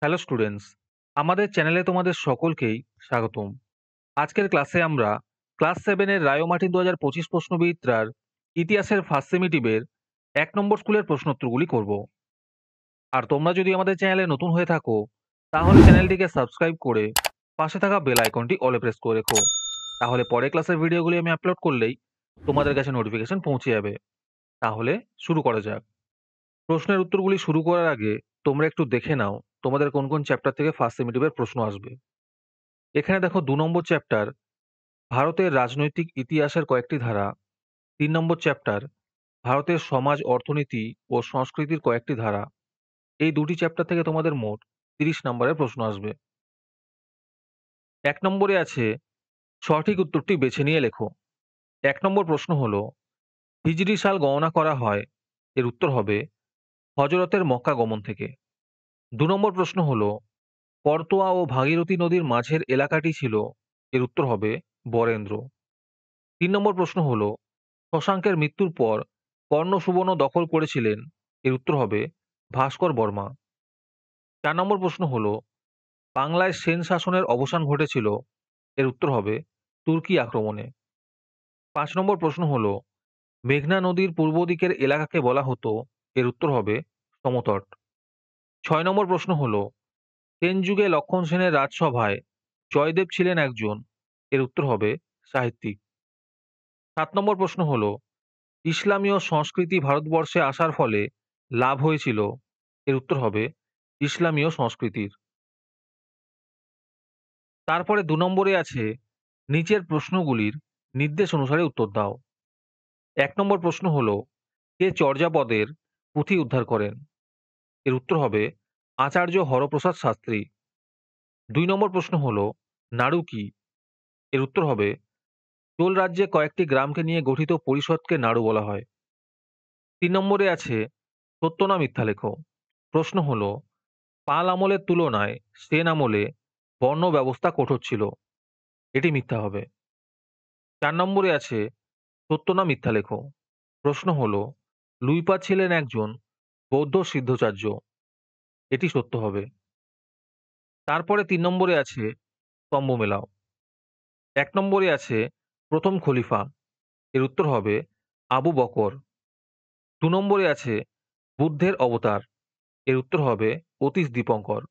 Hello students, আমাদের চ্যানেলে তোমাদের সকলকেই স্বাগতম। আজকের ক্লাসে আমরা ক্লাস 7 এর রায়োমার্টিন 2025 প্রশ্নবিচিত্রার ইতিহাসের ফার্স্ট সেমিটিভের 1 নম্বর স্কুলের প্রশ্নোত্তরগুলি করব। আর তোমরা যদি আমাদের চ্যানেলে নতুন হয়ে থাকো তাহলে চ্যানেলটিকে সাবস্ক্রাইব করে পাশে থাকা বেল আইকনটি অলে প্রেস করে রেখো। তাহলে পরের ক্লাসের ভিডিওগুলি আমি আপলোড করলেই তোমাদের কাছে নোটিফিকেশন পৌঁছে যাবে। তাহলে শুরু করা যাক। প্রশ্নের উত্তরগুলি শুরু করার আগে তোমরা একটু দেখে নাও তোমাদের কোন কোন চ্যাপ্টার থেকে ফার্স্ট সেমিটিভের প্রশ্ন আসবে। এখানে দেখো 2 নম্বর চ্যাপ্টার ভারতের রাজনৈতিক ইতিহাসের কয়েকটি ধারা, 3 নম্বর চ্যাপ্টার ভারতের সমাজ অর্থনীতি ও সংস্কৃতির কয়েকটি ধারা। এই দুটি চ্যাপ্টার থেকে তোমাদের মোট 30 নম্বরের প্রশ্ন আসবে। 1 নম্বরে আছে সঠিক উত্তরটি বেছে নিয়ে লেখো। 1 নম্বর প্রশ্ন হলো হিজরি সাল গণনা করা হয়, এর উত্তর হবে হযরতের মক্কা গমন থেকে। 2 নম্বর প্রশ্ন হলো করতোয়া ও ভাগীরথী নদীর মাঝের এলাকাটি ছিল, এর উত্তর হবে বরেন্দ্র। 3 নম্বর প্রশ্ন হলো শশাঙ্কের মৃত্যুর পর কর্ণ সুবর্ণ দখল করেছিলেন, এর উত্তর হবে ভাস্কর বর্মা। 4 নম্বর প্রশ্ন হলো বাংলায় সেন শাসনের অবসান ঘটেছিল, এর উত্তর হবে তুর্কি আক্রমণে। 5 নম্বর প্রশ্ন হলো মেঘনা নদীর পূর্ব দিকের এলাকাকে বলা হতো, এর উত্তর হবে সমতট। 6 নম্বর প্রশ্ন হলো সেন যুগে লক্ষণ সেনের রাজসভায় জয়দেব ছিলেন একজন, এর উত্তর হবে সাহিত্যিক। 7 নম্বর প্রশ্ন হলো ইসলামীয় সংস্কৃতি ভারতবর্ষে আসার ফলে লাভ হয়েছিল, এর উত্তর হবে ইসলামীয় সংস্কৃতির। তারপরে 2 নম্বরে আছে নিচের প্রশ্নগুলির নির্দেশ অনুসারে উত্তর দাও। 1 নম্বর প্রশ্ন হলো কে চর্যাপদের পুঁথি উদ্ধার করেন, এর উত্তর হবে আচার্য হরপ্রসাদ শাস্ত্রী। 2 নম্বর প্রশ্ন হলো নাড়ু কি, এর উত্তর হবে চোল রাজ্যে কয়েকটি গ্রামকে নিয়ে গঠিত পরিষদকে নাড়ু বলা হয়। 3 নম্বরে আছে সত্য না মিথ্যা লেখো। প্রশ্ন হলো পাল আমলের তুলনায় সেন আমলে বর্ণ ব্যবস্থা কঠোর ছিল, এটি মিথ্যা হবে। 4 নম্বরে আছে সত্য না মিথ্যা লেখো। প্রশ্ন হলো লুইপা ছিলেন একজন বৌদ্ধ সিদ্ধচার্য, এটি সত্য হবে। তারপরে 3 নম্বরে আছে স্তম্ভ মেলাও। 1 নম্বরে আছে প্রথম খলিফা, এর উত্তর হবে আবু বকর। 2 নম্বরে আছে বুদ্ধের অবতার, এর উত্তর হবে অতীশ দীপঙ্কর।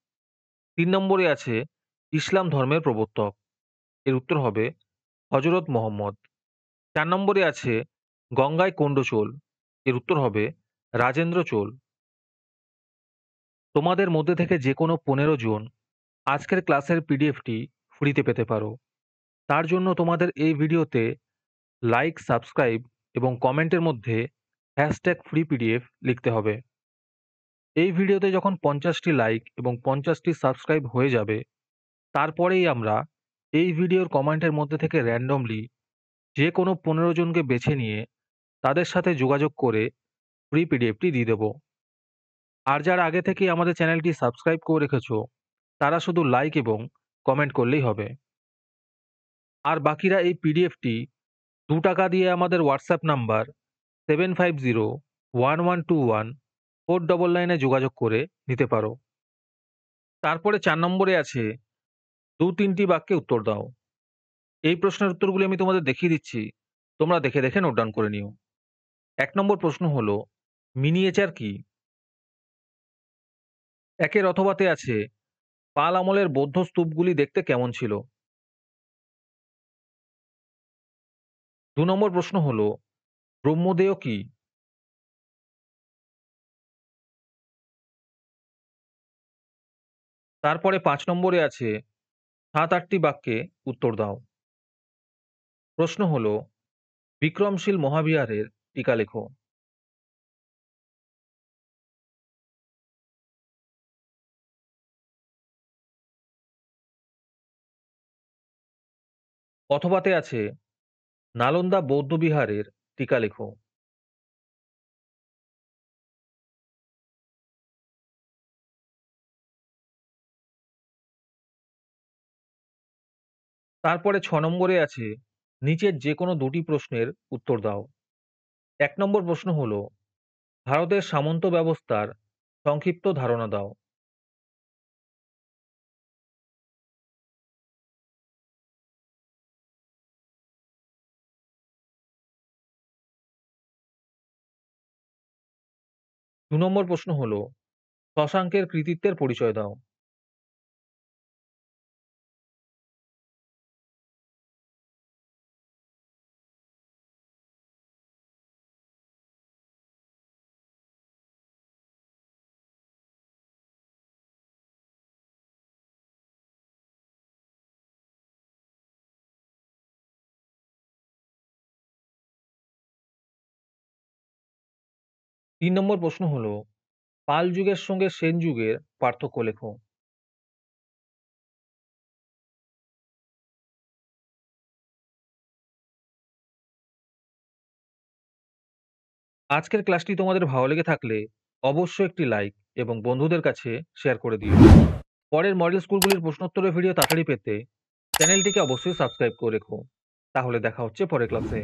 3 নম্বরে আছে ইসলাম ধর্মের প্রবর্তক, এর উত্তর হবে হযরত মুহাম্মদ। 4 নম্বরে আছে গঙ্গায় কোন্ড চোল, এর উত্তর হবে রাজেন্দ্র চোল। তোমাদের মধ্যে থেকে যে কোনো 15 জন আজকের ক্লাসের পিডিএফটি ফ্রিতে পেতে পারো। তার জন্য তোমাদের এই ভিডিওতে লাইক, সাবস্ক্রাইব এবং কমেন্টের মধ্যে #ফ্রি পিডিএফ লিখতে হবে। এই ভিডিওতে যখন 50টি লাইক এবং 50টি সাবস্ক্রাইব হয়ে যাবে তারপরেই আমরা এই ভিডিওর কমেন্টের মধ্যে থেকে র্যান্ডমলি যে কোনো 15 জনকে বেছে নিয়ে তাদের সাথে যোগাযোগ করে ফ্রি পিডিএফটি দিয়ে দেবো। আর যারা আগে থেকেই আমাদের চ্যানেলটি সাবস্ক্রাইব করে রেখেছো তারা শুধু লাইক এবং কমেন্ট করলেই হবে। আর বাকিরা এই পিডিএফটি ৳2 দিয়ে আমাদের হোয়াটসঅ্যাপ নাম্বার 7501121499 যোগাযোগ করে নিতে পারো। তারপরে 4 নম্বরে আছে 2-3টি বাক্যে উত্তর দাও। এই প্রশ্নের উত্তরগুলি আমি তোমাদের দেখিয়ে দিচ্ছি, তোমরা দেখে দেখে নোট ডাউন করে নিও। 1 নম্বর প্রশ্ন হলো মিনিয়েচার কি? একের অথবাতে আছে পাল আমলের বৌদ্ধ স্তূপগুলি দেখতে কেমন ছিল? 2 নম্বর প্রশ্ন হলো ব্রহ্মদেয় কি? তারপরে 5 নম্বরে আছে 7-8টি বাক্যে উত্তর দাও। প্রশ্ন হলো বিক্রমশীল মহাবিহারের টিকা লেখো। অথবাতে আছে নালন্দা বৌদ্ধবিহারের টিকা লেখো। তারপরে 6 নম্বরে আছে নিচের যে কোনো দুটি প্রশ্নের উত্তর দাও। 1 নম্বর প্রশ্ন হলো ভারতের সামন্ত ব্যবস্থার সংক্ষিপ্ত ধারণা দাও। ২ নম্বর প্রশ্ন হলো, শশাঙ্কের কৃতিত্বের পরিচয় দাও। তিন নম্বর প্রশ্ন হলো, পাল যুগের সঙ্গে সেন যুগের পার্থক্য লেখো। আজকের ক্লাসটি তোমাদের ভালো লেগে থাকলে অবশ্যই একটি লাইক এবং বন্ধুদের কাছে শেয়ার করে দিও। পরের মডেল স্কুলগুলির প্রশ্নোত্তরের ভিডিও তাড়াতাড়ি পেতে চ্যানেলটিকে অবশ্যই সাবস্ক্রাইব করে রেখো। তাহলে দেখা হচ্ছে পরের ক্লাসে।